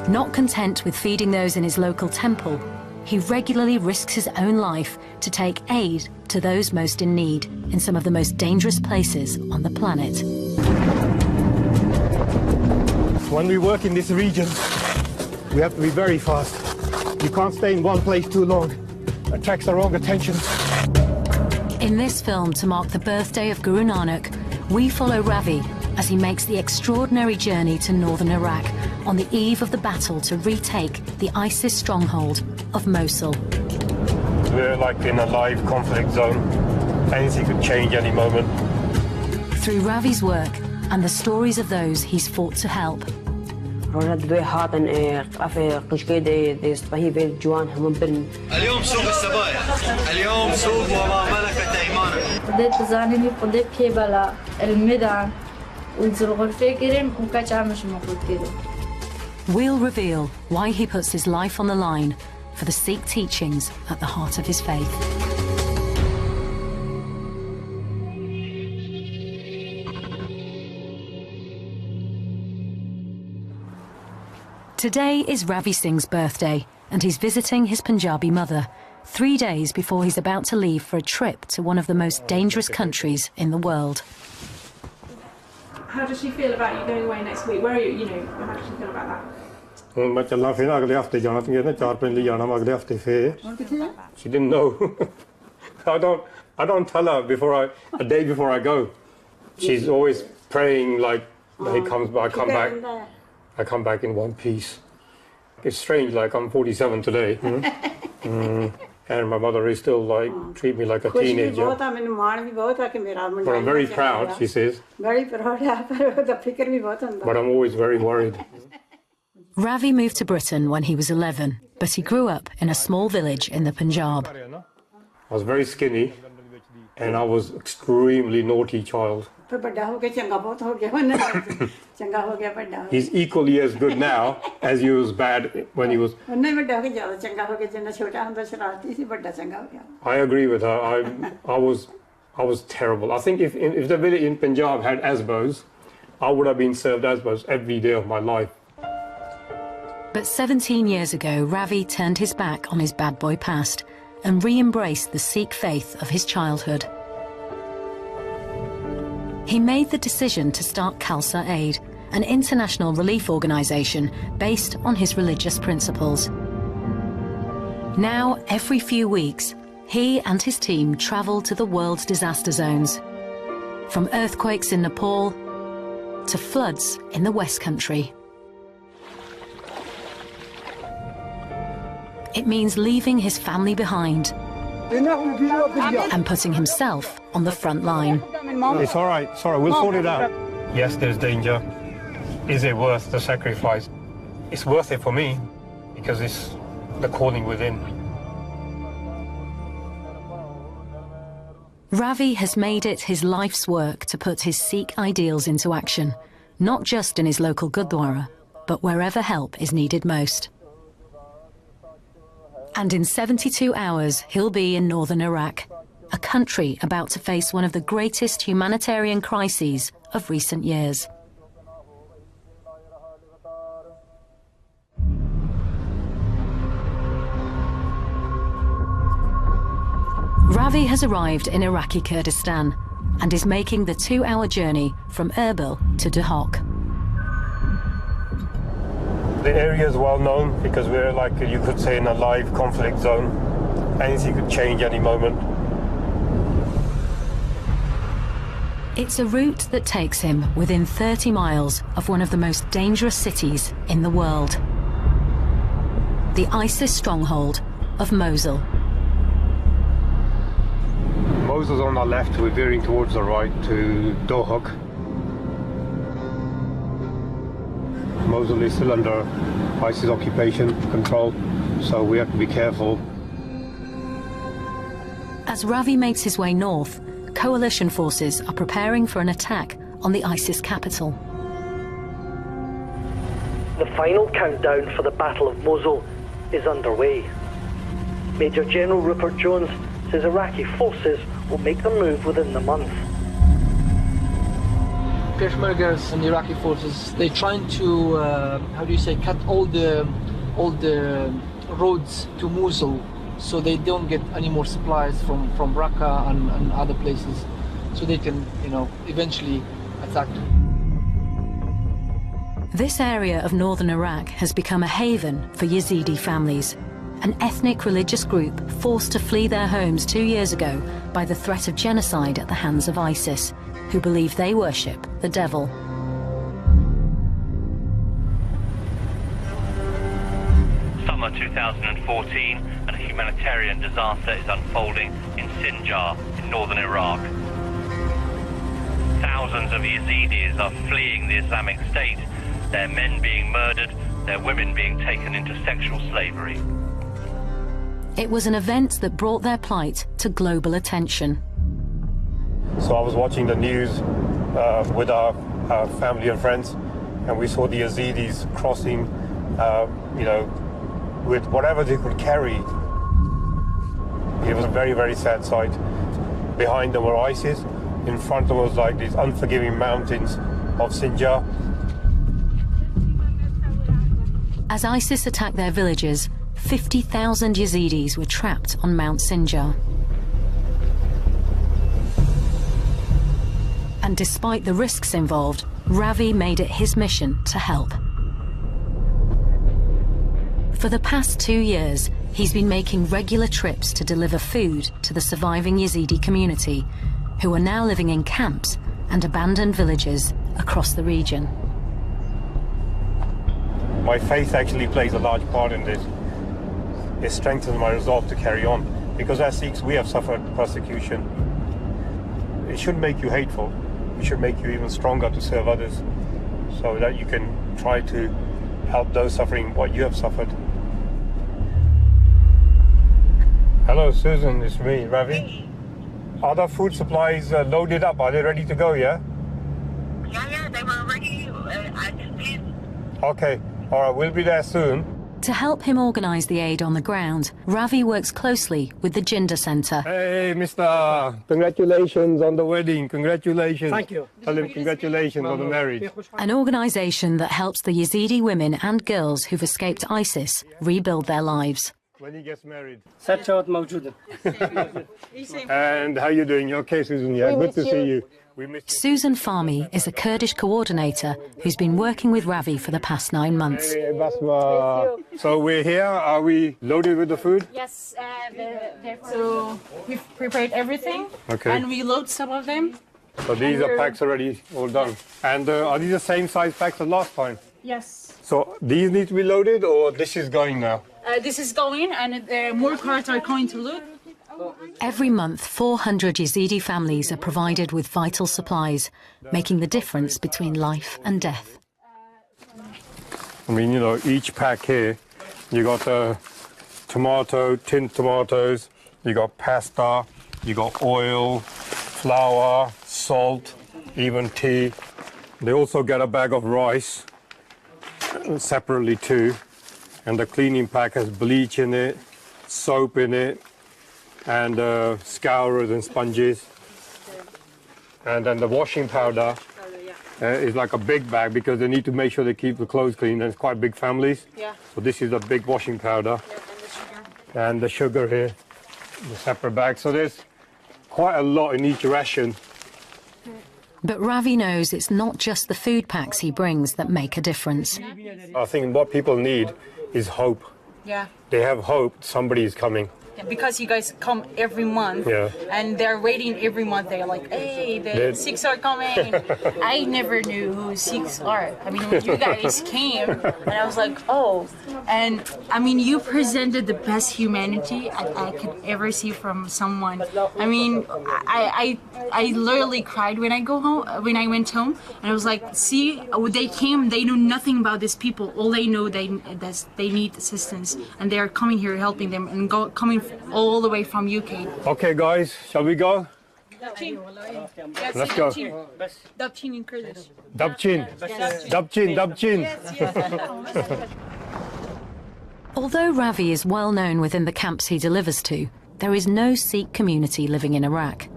Not content with feeding those in his local temple, he regularly risks his own life to take aid to those most in need in some of the most dangerous places on the planet. When we work in this region, we have to be very fast. You can't stay in one place too long. It attracts the wrong attention. In this film, to mark the birthday of Guru Nanak, we follow Ravi as he makes the extraordinary journey to northern Iraq on the eve of the battle to retake the ISIS stronghold of Mosul. We're like in a live conflict zone. Anything could change any moment. Through Ravi's work and the stories of those he's fought to help, we'll reveal why he puts his life on the line for the Sikh teachings at the heart of his faith. Today is Ravi Singh's birthday, and he's visiting his Punjabi mother, 3 days before he's about to leave for a trip to one of the most dangerous countries in the world. How does she feel about you going away next week? Where are you, how does she feel about that? She didn't know. I don't tell her a day before I go. She's always praying like he comes back, I come back in one piece. It's strange, like I'm 47 today. And my mother is still like, treat me like a teenager. But I'm very proud, she says. Very proud, but I'm always very worried. Ravi moved to Britain when he was 11, but he grew up in a small village in the Punjab. I was very skinny, and I was extremely naughty child. He's equally as good now as he was bad when he was. I agree with her. I was terrible. I think if the village in Punjab had Asbos, I would have been served Asbos every day of my life. But 17 years ago, Ravi turned his back on his bad boy past and re-embraced the Sikh faith of his childhood. He made the decision to start Khalsa Aid, an international relief organisation based on his religious principles. Now, every few weeks, he and his team travel to the world's disaster zones, from earthquakes in Nepal to floods in the West Country. It means leaving his family behind and putting himself on the front line. It's all right, we'll sort it out. Yes, there's danger. Is it worth the sacrifice? It's worth it for me, because it's the calling within. Ravi has made it his life's work to put his Sikh ideals into action, not just in his local Gurdwara, but wherever help is needed most. And in 72 hours, he'll be in northern Iraq, a country about to face one of the greatest humanitarian crises of recent years. Ravi has arrived in Iraqi Kurdistan and is making the 2-hour journey from Erbil to Duhok. The area is well known because we're like, you could say, in a live conflict zone. Anything could change any moment. It's a route that takes him within 30 miles of one of the most dangerous cities in the world, the ISIS stronghold of Mosul. Mosul's on our left, we're veering towards the right to Duhok. Mosul is still under ISIS occupation control, so we have to be careful. As Ravi makes his way north, coalition forces are preparing for an attack on the ISIS capital. The final countdown for the Battle of Mosul is underway. Major General Rupert Jones says Iraqi forces will make the move within the month. Peshmergas and Iraqi forces, they're trying to, how do you say, cut all the roads to Mosul, so they don't get any more supplies from Raqqa and other places, so they can, you know, eventually attack. This area of northern Iraq has become a haven for Yazidi families, an ethnic religious group forced to flee their homes 2 years ago by the threat of genocide at the hands of ISIS, who believe they worship the devil. Summer 2014, and a humanitarian disaster is unfolding in Sinjar, in northern Iraq. Thousands of Yazidis are fleeing the Islamic State, their men being murdered, their women being taken into sexual slavery. It was an event that brought their plight to global attention. So I was watching the news with our family and friends, and we saw the Yazidis crossing, you know, with whatever they could carry. It was a very, very sad sight. Behind them were ISIS. In front of them was like these unforgiving mountains of Sinjar. As ISIS attacked their villages, 50,000 Yazidis were trapped on Mount Sinjar. And despite the risks involved, Ravi made it his mission to help. For the past 2 years, he's been making regular trips to deliver food to the surviving Yazidi community, who are now living in camps and abandoned villages across the region. My faith actually plays a large part in this. It strengthens my resolve to carry on, because as Sikhs we have suffered persecution. It shouldn't make you hateful. It should make you even stronger to serve others, so that you can try to help those suffering what you have suffered. Hello Susan, it's me, Ravi. Are the food supplies loaded up? Are they ready to go, yeah? Yeah, they were ready. I just did. Okay, all right, we'll be there soon. To help him organise the aid on the ground, Ravi works closely with the Jinder Centre. Hey, mister, congratulations on the wedding, congratulations. Thank you. Tell him congratulations on the marriage. An organisation that helps the Yazidi women and girls who've escaped ISIS rebuild their lives. When he gets married. موجودة. And how you doing? You okay, Susan? Yeah, good to see you. We missed you. Susan Farmi is a Kurdish coordinator who's been working with Ravi for the past 9 months. Hey, Basma. So we're here. Are we loaded with the food? Yes, so we've prepared everything, Okay. and we load some of them. So these are packs already all done. And are these the same size packs as last time? Yes. So these need to be loaded, or this is going now? This is going, and more carts are going to load. Every month, 400 Yazidi families are provided with vital supplies, making the difference between life and death. I mean, you know, each pack here, you got tinned tomatoes, you got pasta, you got oil, flour, salt, even tea. They also get a bag of rice separately too. And the cleaning pack has bleach in it, soap in it, and scourers and sponges. And then the washing powder is like a big bag, because they need to make sure they keep the clothes clean, and it's quite big families. Yeah. So this is a big washing powder. And the sugar here, the separate bag. So there's quite a lot in each ration. But Ravi knows it's not just the food packs he brings that make a difference. I think what people need is hope. Yeah. They have hope somebody is coming. Because you guys come every month, Yeah. and they're waiting every month. They're like, hey, the Sikhs are coming. I never knew who Sikhs are. I mean, when you guys came, and I was like, oh. And I mean, you presented the best humanity I could ever see from someone. I mean, I literally cried when I went home, and I was like, see, they came, they know nothing about these people. All they know they need assistance, and they're coming here helping them, and coming all the way from UK. Okay, guys, shall we go? Let's go. Dabchin in Kurdish. Dabchin. Dabchin, Dabchin. Although Ravi is well known within the camps he delivers to, there is no Sikh community living in Iraq.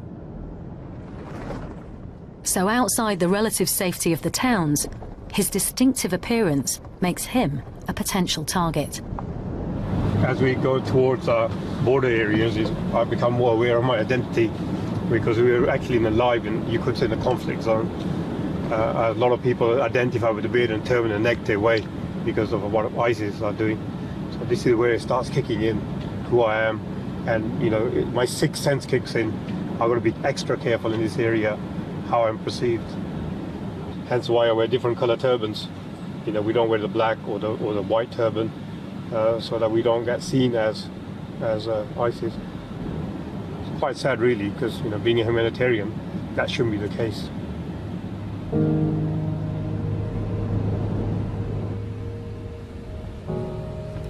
So outside the relative safety of the towns, his distinctive appearance makes him a potential target. As we go towards our border areas, I become more aware of my identity, because we're actually in a live, and you could say, in a conflict zone. A lot of people identify with the beard and turban in a negative way because of what ISIS are doing. So this is where it starts kicking in, who I am, and you know, my sixth sense kicks in. I've got to be extra careful in this area, how I'm perceived. Hence why I wear different color turbans. You know, we don't wear the black or the white turban, so that we don't get seen as ISIS. It's quite sad, really, because you know, being a humanitarian, that shouldn't be the case.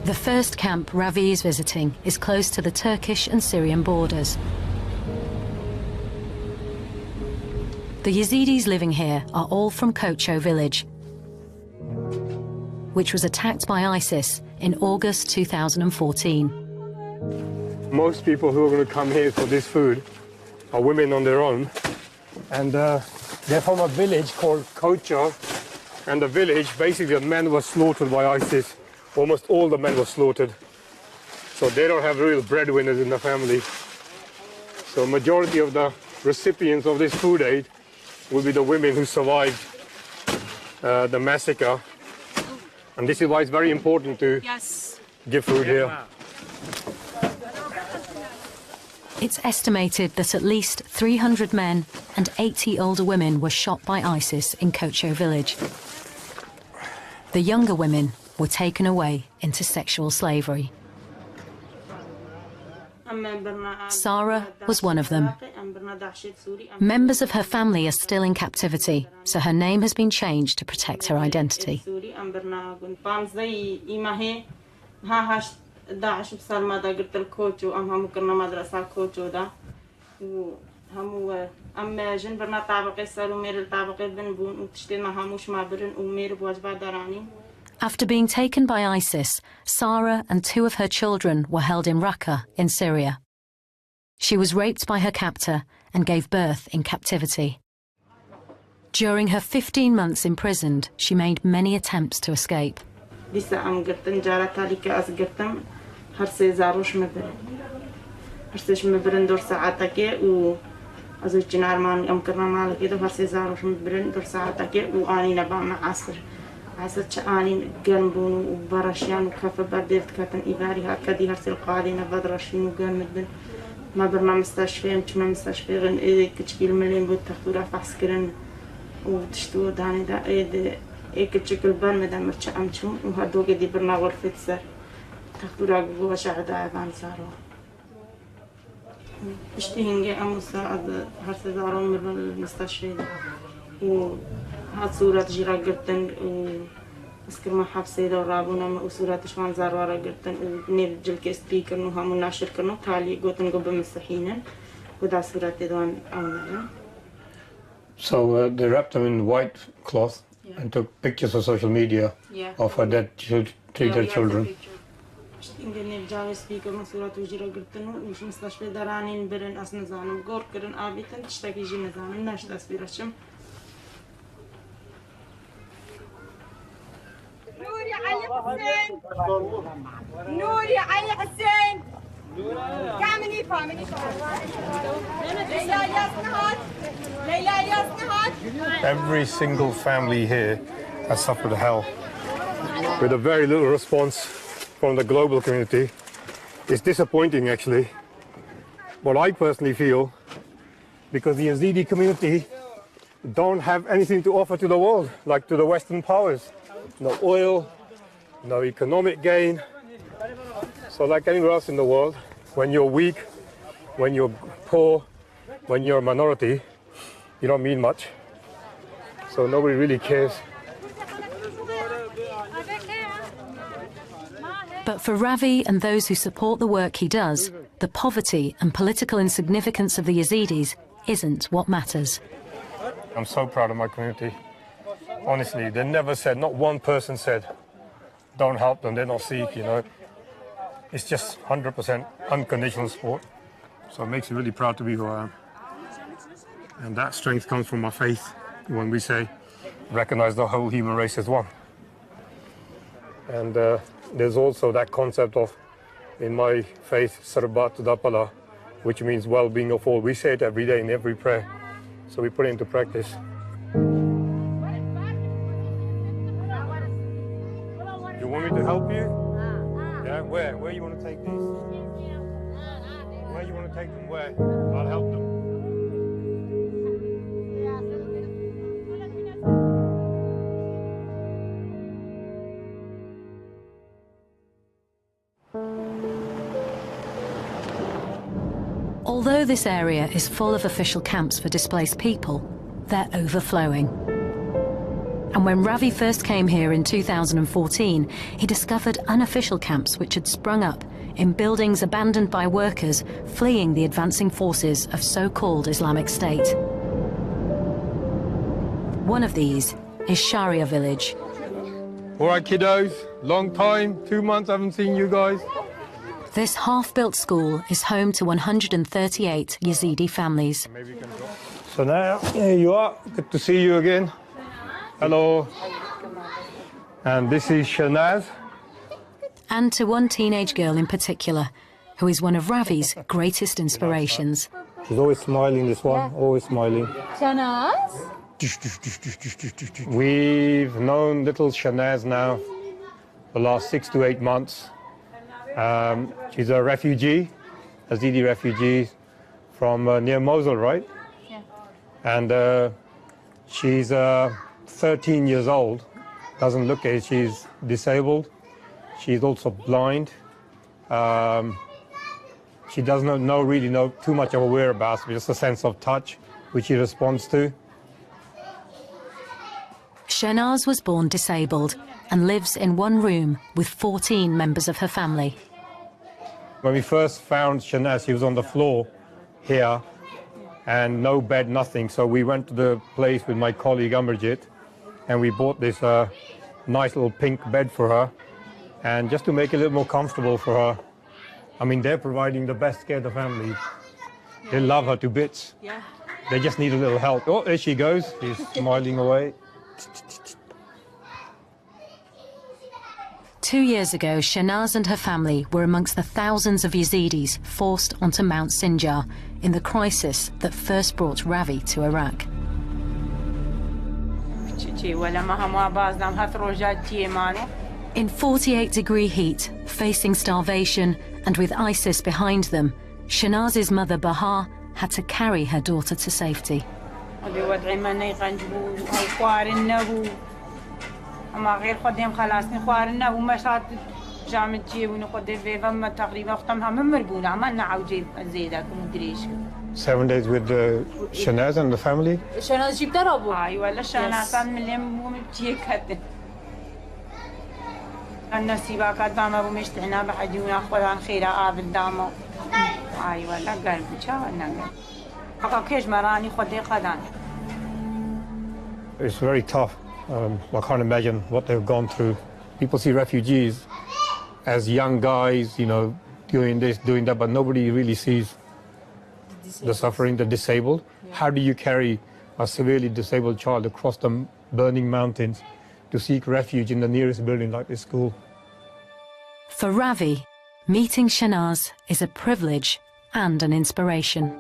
The first camp Ravi is visiting is close to the Turkish and Syrian borders. The Yazidis living here are all from Kocho village, which was attacked by ISIS in August 2014. Most people who are going to come here for this food are women on their own, and they're from a village called Kocho, and the village, basically, the men were slaughtered by ISIS. Almost all the men were slaughtered, so they don't have real breadwinners in the family. So majority of the recipients of this food aid will be the women who survived the massacre. And this is why it's very important to give food here. It's estimated that at least 300 men and 80 older women were shot by ISIS in Kocho village. The younger women were taken away into sexual slavery. Sarah was one of them. Members of her family are still in captivity, so her name has been changed to protect her identity. After being taken by ISIS, Sarah and 2 of her children were held in Raqqa in Syria. She was raped by her captor and gave birth in captivity. During her 15 months imprisoned, she made many attempts to escape. عسى آنين جنبون وبرشيان وكفى بديت كاتن إيفاري هكذا هرسل قاعدين بدرشين وجنبن ما برنا مستشفى مشنا مستشفى غن إيه كتشكيل مليون بود تختورة فحسكرن وتشتو داني دا إيه كتشكل بان مدام مرتش أمشون وهدو قدي برنا غرفة سر تختورة جوا شعدا عبان سارو اشتهنجي أموسا هرسل دارون من المستشفى هاد صورة جيرا قرتن واسكر ما حبسي دو رابونا وصورة شوان زاروارا قرتن ونيب جلك سبيكر نوها مناشر كرنو تالي قوتن قبل مسحينا ودا صورة دوان أولا. So they wrapped them in white cloth and took pictures for social media of her dead children. نيب جاوي سبيكر صورة جيرا قرتن وش مستشفى درانين برن أسنا زانم قور كرن آبيتن تشتاكي جينا زانم ناش تصويرشم. نوري علي حسين نوري علي حسين كامني فامني ليلى ياسنهات ليلى ياسنهات. Every single family here has suffered hell with a very little response from the global community. It's disappointing, actually. What I personally feel, because the Yazidi community don't have anything to offer to the world, like to the Western powers. No oil, no economic gain. So like anywhere else in the world, when you're weak, when you're poor, when you're a minority, you don't mean much. So nobody really cares. But for Ravi and those who support the work he does, the poverty and political insignificance of the Yazidis isn't what matters. I'm so proud of my community. Honestly, they never said, not one person said, don't help them, they're not Sikh, you know. It's just 100% unconditional support. So it makes me really proud to be who I am. And that strength comes from our faith when we say, recognize the whole human race as one. And there's also that concept of, in my faith, Sarbat Dapala, which means well-being of all. We say it every day in every prayer. So we put it into practice. You want me to help you? Yeah, where? Where you want to take these? Where you want to take them? Where? I'll help them. Although this area is full of official camps for displaced people, they're overflowing. And when Ravi first came here in 2014, he discovered unofficial camps which had sprung up in buildings abandoned by workers fleeing the advancing forces of so-called Islamic State. One of these is Sharia village. All right, kiddos, long time, 2 months I haven't seen you guys. This half-built school is home to 138 Yazidi families. So now, here you are. Good to see you again. Hello. And this is Shanaz. And to one teenage girl in particular, who is one of Ravi's greatest inspirations. She's always smiling, this one, always smiling. Shanaz? We've known little Shanaz now the last 6 to 8 months. She's a refugee, a Yazidi refugee from near Mosul, right? Yeah. And she's 13 years old, doesn't look it, she's disabled. She's also blind. She doesn't really know too much of her whereabouts, but just a sense of touch, which she responds to. Shanaz was born disabled and lives in one room with 14 members of her family. When we first found Shanaz, she was on the floor here, and no bed, nothing. So we went to the place with my colleague Amarjit, and we bought this nice little pink bed for her, and just to make it a little more comfortable for her. I mean, they're providing the best care to the family. They love her to bits. Yeah. They just need a little help. Oh, there she goes. She's smiling away. 2 years ago, Shanaz and her family were amongst the thousands of Yazidis forced onto Mount Sinjar in the crisis that first brought Ravi to Iraq. In 48-degree heat, facing starvation, and with ISIS behind them, Shanaz's mother Bahar had to carry her daughter to safety.7 days with Shanaz and the family. It's very tough. I can't imagine what they've gone through. People see refugees as young guys, you know, doing this, doing that, but nobody really sees the suffering, the disabled. Yeah. How do you carry a severely disabled child across the burning mountains to seek refuge in the nearest building like this school? For Ravi, meeting Shanaz is a privilege and an inspiration.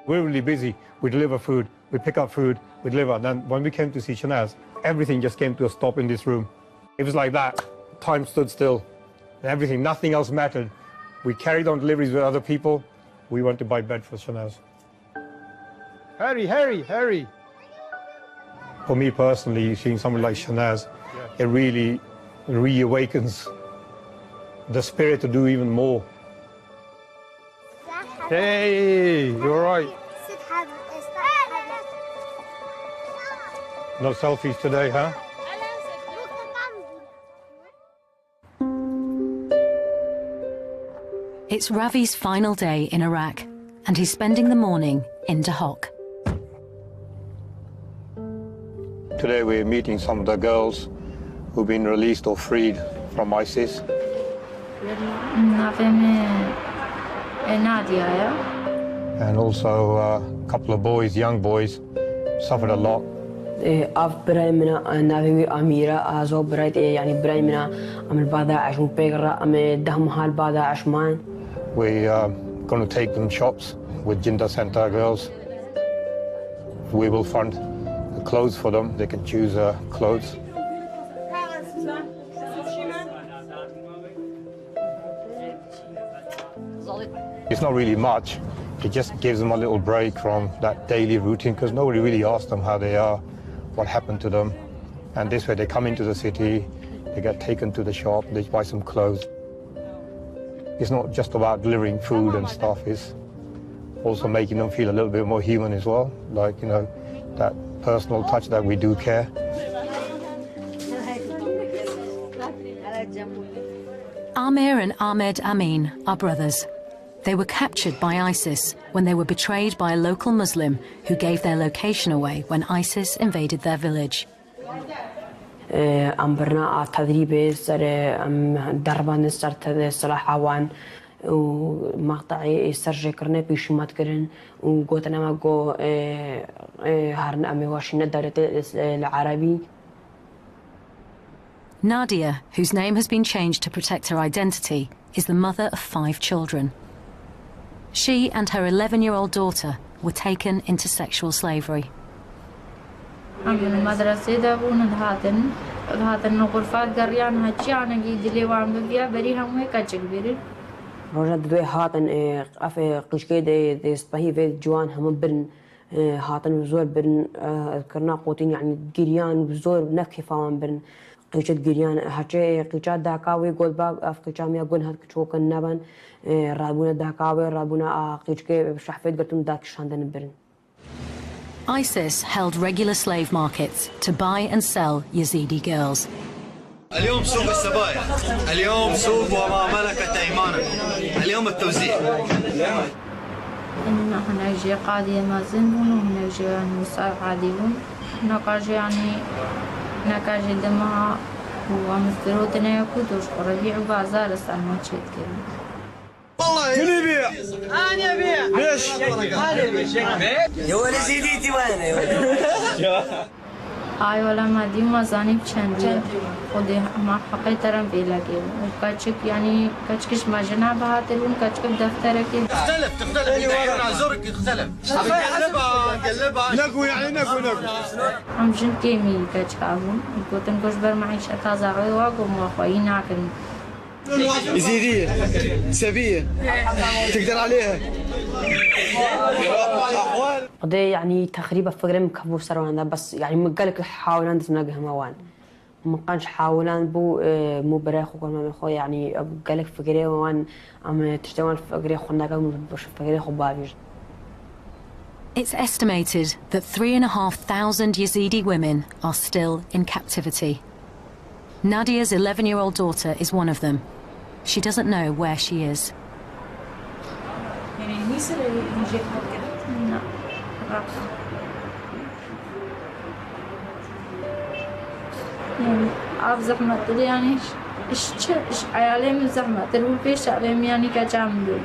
We're really busy. We deliver food, we pick up food, we deliver. And then when we came to see Shanaz, everything just came to a stop in this room. It was like that. Time stood still. Everything, nothing else mattered. We carried on deliveries with other people. We went to buy bed for Shanaz. Hurry, hurry, hurry. For me personally, seeing someone like Shanaz, it really reawakens the spirit to do even more. Hey, you're right. No selfies today, huh? It's Ravi's final day in Iraq, and he's spending the morning in Dahok. Today we're meeting some of the girls who've been released or freed from ISIS. and also a couple of boys, young boys, suffered a lot. أف براي منا نافي أميرة أزو براي يعني براي منا أم البعض عشان بيقرأ أم دهم هالبعض عشمان. We going to take them shops with Jinda Center girls. We will fund the clothes for them. They can choose clothes. It's not really much. It just gives them a little break from that daily routine because nobody really asks them how they are, what happened to them. And this way they come into the city, they get taken to the shop, they buy some clothes. It's not just about delivering food and stuff, it's also making them feel a little bit more human as well. Like, you know, that personal touch that we do care. Amir and Ahmed Amin are brothers. They were captured by ISIS when they were betrayed by a local Muslim who gave their location away when ISIS invaded their village. أمبرنا تدريب سر دربان سر صلاح عوان ومقطعي سرج كرنا بيشمات كرن وقوتنا ما جو هارن أمي واشين الدولة العربي. Nadia, whose name has been changed to protect her identity, is the mother of 5 children. She and her 11-year-old daughter were taken into sexual slavery. روجا دوی هاتن اف قشکی د سپهی و جوان هم برن هاتن زور برن کرنا قوتين يعني جريان زور نكي فام برن قيشت جريان هچه قيشات داكاوي گولبا اف قيشام يا گون هات چوكن نبن رابونا داكاوي رابونا قيشكي شحفيت قتم داك شاندن برن. ISIS held regular slave markets to buy and sell Yazidi girls. اليوم سوق السبايا، اليوم سوق وما ملكت أيمانكم، اليوم التوزيع. إن هنا جي قاضي مازن وهنا جي نساء عاديون، نقاش يعني نقاش دمها ومستروتنا يكودوش وربيع بازار السلمان شيت كده. والله من يبيع؟ أنا أبيع. ليش؟ يا ولد زيديتي وين يا ولد؟ آیا ما دیم مزانی چندی خودی ما حقی ترم بیلا که کچک یعنی کچکش مجنا بهاترون کچک دفتره که تختلف اللي ورا زرق يختلف قلبها نقو يعني نقو هم جن كيمي كچكابون قلتن كوش بر معيشة تازه واقوم واخوي ناكن يزيدية سبية تقدر عليها قضية يعني تقريبا فكرة مكبو سروان بس يعني مقالك حاولان تناقه موان ما كانش حاولان بو مو براخو كل ما مخو يعني قالك فكرة وان عم تشتغل فكرة خناقة مش فكرة خبابيج. It's estimated that 3,500 Yazidi women are still in captivity. Nadia's 11-year-old daughter is one of them. She doesn't know where she is. يعني عارف زحمة يعني إيش عيالهم زحمة تلو بيش عليهم يعني كجامدون.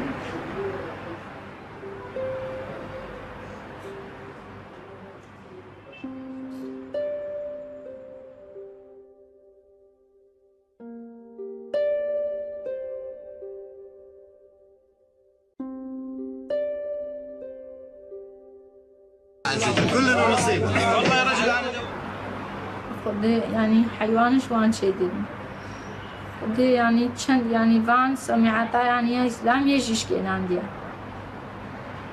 كلنا نصيب والله يا رجل انا خدي يعني حيوان شوان شديد خدي يعني تشند يعني فان سمعتها يعني اسلام يجيش كين عندي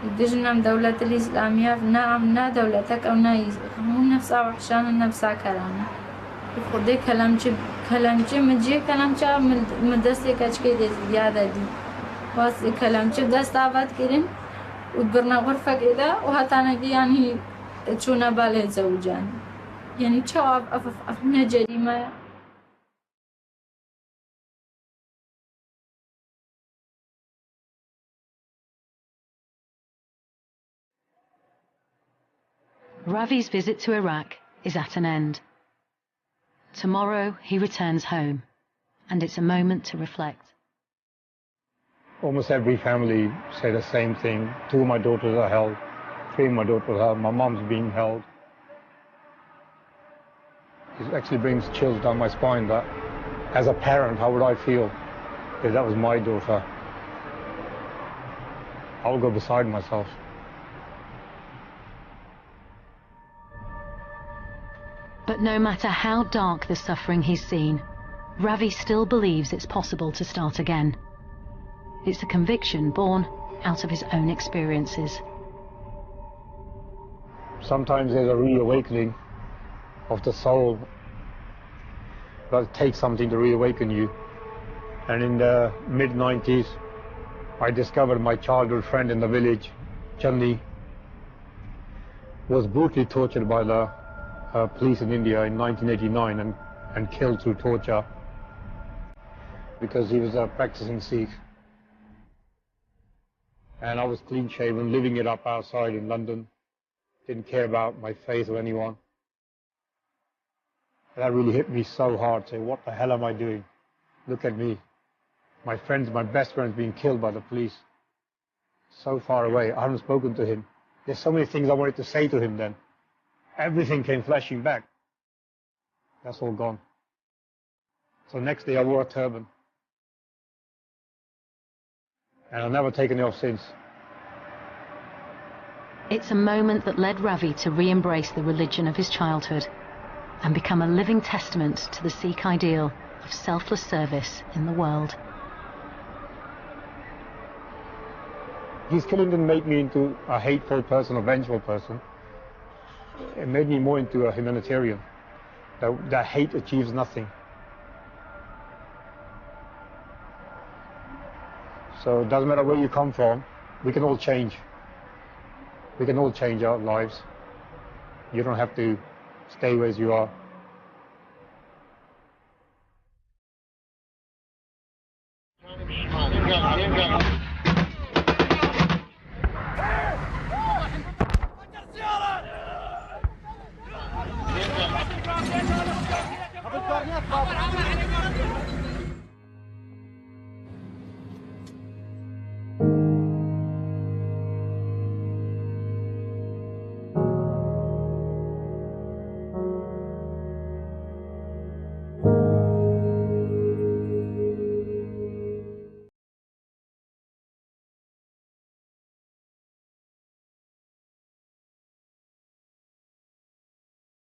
يدجنا دولة الإسلامية نا دولتك أو نا هم نفسها وحشان نفسها كلامي خدي كلامتي مجي كلامتي مدرسة كشكي زيادة دي بس كلامتي دست عباد كرين وبرنا غرفة كده وهتانجي يعني تشونا باله زوجان يعني شو أفنا جريمة. Ravi's visit to Iraq is at an end. Tomorrow he returns home, and it's a moment to reflect. Almost every family say the same thing. 2 of my daughters are held, 3 of my daughters are held, my mom's being held. It actually brings chills down my spine that as a parent, how would I feel if that was my daughter? I would go beside myself. But no matter how dark the suffering he's seen, Ravi still believes it's possible to start again. It's a conviction born out of his own experiences. Sometimes there's a reawakening of the soul. But it takes something to reawaken you. And in the mid-90s, I discovered my childhood friend in the village, Channi, was brutally tortured by the police in India in 1989 and killed through torture because he was a practicing Sikh. And I was clean shaven, living it up outside in London. Didn't care about my faith or anyone. And that really hit me so hard, saying, what the hell am I doing? Look at me. My friends, my best friends being killed by the police. So far away, I haven't spoken to him. There's so many things I wanted to say to him then. Everything came flashing back. That's all gone. So next day I wore a turban. And I've never taken it off since. It's a moment that led Ravi to re-embrace the religion of his childhood and become a living testament to the Sikh ideal of selfless service in the world. His killing didn't make me into a hateful person, a vengeful person. It made me more into a humanitarian. That hate achieves nothing. So it doesn't matter where you come from, we can all change. We can all change our lives. You don't have to stay where you are.